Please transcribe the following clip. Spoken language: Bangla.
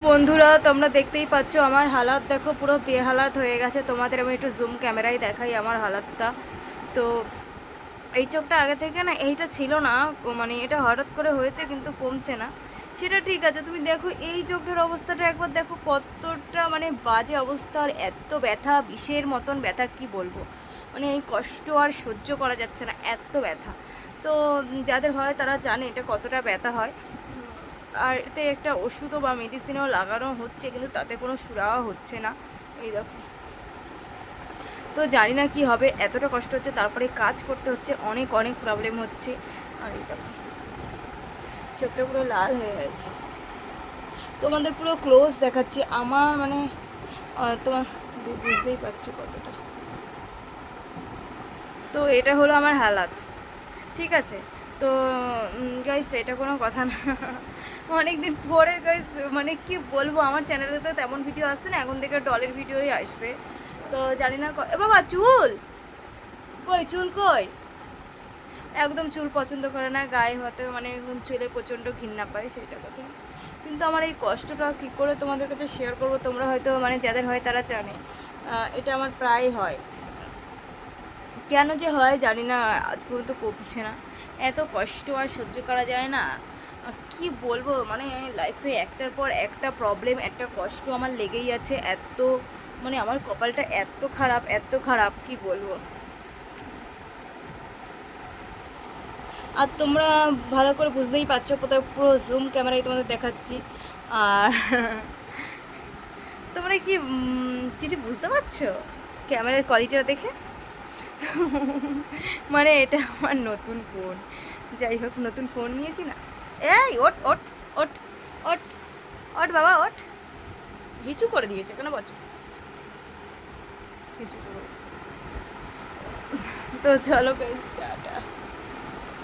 বন্ধুরা তোমরা দেখতেই পাচ্ছ আমার হালাত দেখো, পুরো বেহালাত হয়ে গেছে। তোমাদের আমি একটু জুম ক্যামেরায় দেখাই আমার হালাতটা। তো এই চোখটা আগে থেকে না এইটা ছিল না, মানে এটা হঠাৎ করে হয়েছে কিন্তু কমছে না, সেটা ঠিক আছে। তুমি দেখো এই চোখটার অবস্থাটা একবার দেখো, কতটা মানে বাজে অবস্থা। আর এত ব্যথা, বিষের মতন ব্যথা, কি বলবো, মানে এই কষ্ট আর সহ্য করা যাচ্ছে না, এত ব্যথা। তো যাদের হয় তারা জানে এটা কতটা ব্যথা হয়। আর এতে একটা ওষুধও বা মেডিসিনও লাগানো হচ্ছে, কিন্তু তাতে কোনো সুরাহা হচ্ছে না। এই দেখো, তো জানি না কি হবে, এতটা কষ্ট হচ্ছে, তারপরে কাজ করতে হচ্ছে, অনেক অনেক প্রবলেম হচ্ছে। আর এই দেখো চোখটা পুরো লাল হয়ে গেছে। তোমাদের পুরো ক্লোজ দেখাচ্ছি আমার, মানে তোমার বুঝতেই পারছো কতটা। তো এটা হলো আমার হালাত, ঠিক আছে। তো গাইস এটা কোনো কথা না। অনেক দিন পরে গাইস, মানে কি বলবো, আমার চ্যানেলে তো তেমন ভিডিও আসছে না, এখন থেকে ডলের ভিডিওই আসবে। তো জানি না এ বাবা চুল কই, চুল কই। একদম চুল পছন্দ করে না, গায়ে হতে মানে চুলে প্রচণ্ড ঘৃণা পায়, সেটা কথা। কিন্তু আমার এই কষ্টটা কী করে তোমাদের কাছে শেয়ার করবো, তোমরা হয়তো মানে যাদের হয় তারা জানে। এটা আমার প্রায় হয়, কেন যে হয় জানি না, আজ পর্যন্ত কমছে না। এত কষ্ট আর সহ্য করা যায় না। কি বলবো, মানে লাইফে একটার পর একটা প্রবলেম, একটা কষ্ট আমার লেগেই আছে। এত মানে আমার কপালটা এত খারাপ, এত খারাপ, কি বলবো। আর তোমরা ভালো করে বুঝতেই পারছো, কোথাও পুরো জুম ক্যামেরায় তোমাদের দেখাচ্ছি। আর তোমরা কি কিছু বুঝতে পারছো ক্যামেরার কোয়ালিটিটা দেখে? মানে এটা আমার নতুন ফোন, যাই হোক নতুন ফোন নিয়েছি না। এই ওট ওট ওট ওট ওট বাবা ওট, হিচু করে দিয়েছে কেন বলছো? কিছু তো চলো গাইস।